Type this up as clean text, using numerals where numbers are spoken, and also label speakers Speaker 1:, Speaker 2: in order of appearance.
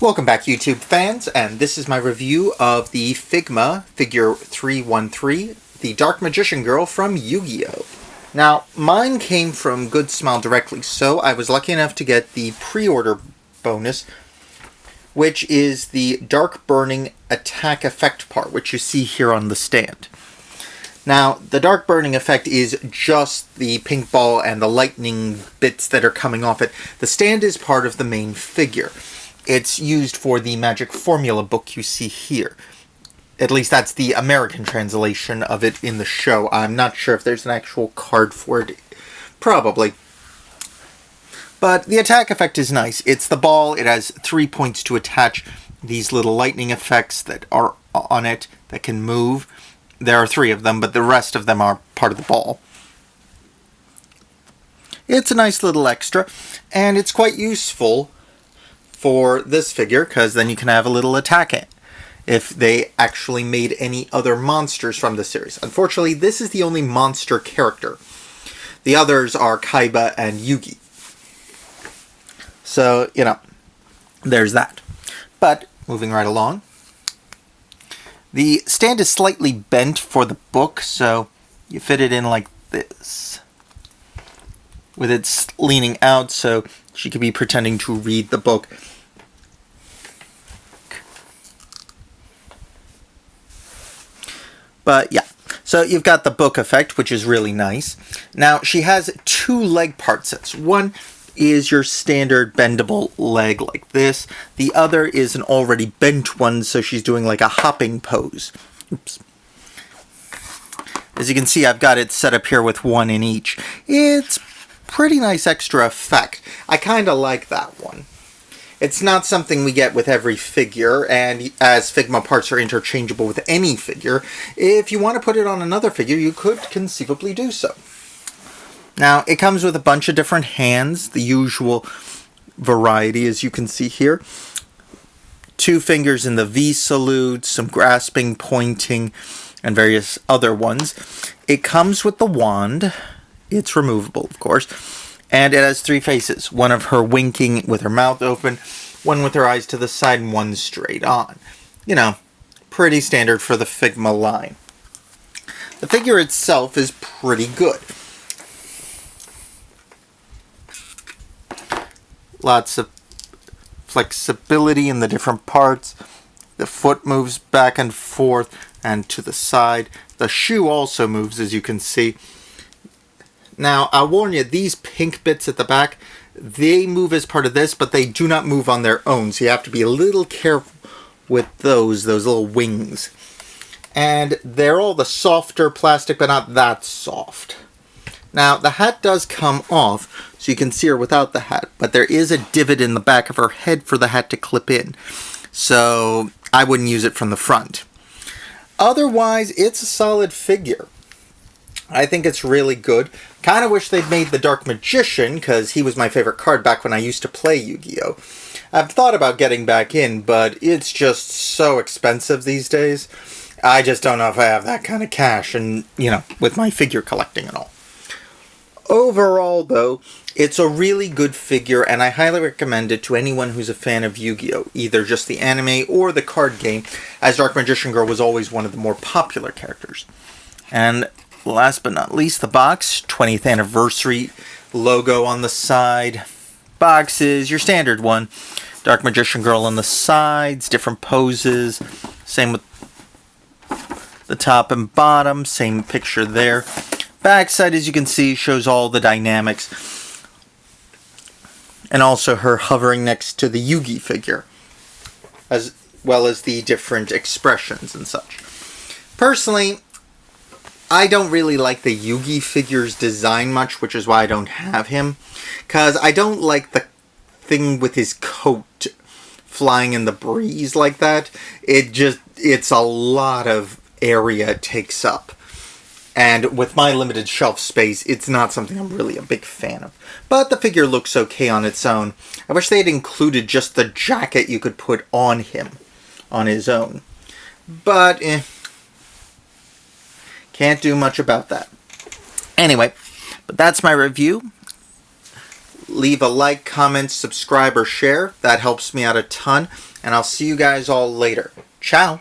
Speaker 1: Welcome back, YouTube fans, and this is my review of the Figma Figure 313, the Dark Magician Girl from Yu-Gi-Oh! Now, mine came from Good Smile directly, so I was lucky enough to get the pre-order bonus, which is the Dark Burning Attack Effect part, which you see here on the stand. Now, the Dark Burning effect is just the pink ball and the lightning bits that are coming off it. The stand is part of the main figure. It's used for the Magic Formula book you see here. At least that's the American translation of it in the show. I'm not sure if there's an actual card for it. Probably. But the attack effect is nice. It's the ball. It has 3 points to attach these little lightning effects that are on it that can move. There are 3 of them, but the rest of them are part of the ball. It's a nice little extra, and it's quite useful for this figure, because then you can have a little attack in if they actually made any other monsters from the series. Unfortunately, this is the only monster character. The others are Kaiba and Yugi. So, there's that. But, moving right along, the stand is slightly bent for the book, so you fit it in like this, with it leaning out so she could be pretending to read the book. But yeah, so you've got the book effect, which is really nice. Now, she has 2 leg part sets. One is your standard bendable leg like this. The other is an already bent one, so she's doing like a hopping pose. Oops. As you can see, I've got it set up here with 1 in each. It's pretty nice extra effect. I kind of like that one. It's not something we get with every figure, and as Figma parts are interchangeable with any figure, if you want to put it on another figure, you could conceivably do so. Now, it comes with a bunch of different hands, the usual variety, as you can see here. 2 fingers in the V salute, some grasping, pointing, and various other ones. It comes with the wand. It's removable, of course. And it has 3 faces. One of her winking with her mouth open, one with her eyes to the side, and one straight on. Pretty standard for the Figma line. The figure itself is pretty good. Lots of flexibility in the different parts. The foot moves back and forth and to the side. The shoe also moves, as you can see. Now, I'll warn you, these pink bits at the back, they move as part of this, but they do not move on their own, so you have to be a little careful with those little wings. And they're all the softer plastic, but not that soft. Now, the hat does come off, so you can see her without the hat, but there is a divot in the back of her head for the hat to clip in, so I wouldn't use it from the front. Otherwise, it's a solid figure. I think it's really good. Kind of wish they'd made the Dark Magician, because he was my favorite card back when I used to play Yu-Gi-Oh! I've thought about getting back in, but it's just so expensive these days. I just don't know if I have that kind of cash, and, with my figure collecting and all. Overall, though, it's a really good figure, and I highly recommend it to anyone who's a fan of Yu-Gi-Oh! Either just the anime or the card game, as Dark Magician Girl was always one of the more popular characters. And last but not least, the box, 20th anniversary logo on the side. Box is your standard one. Dark Magician Girl on the sides, different poses. Same with the top and bottom, same picture there. Backside, as you can see, shows all the dynamics. And also her hovering next to the Yugi figure, as well as the different expressions and such. Personally, I don't really like the Yugi figure's design much, which is why I don't have him. Because I don't like the thing with his coat flying in the breeze like that. It's a lot of area it takes up. And with my limited shelf space, it's not something I'm really a big fan of. But the figure looks okay on its own. I wish they had included just the jacket you could put on him, on his own. But, can't do much about that. Anyway, but that's my review. leave a like, comment, subscribe, or share. That helps me out a ton. And I'll see you guys all later. Ciao.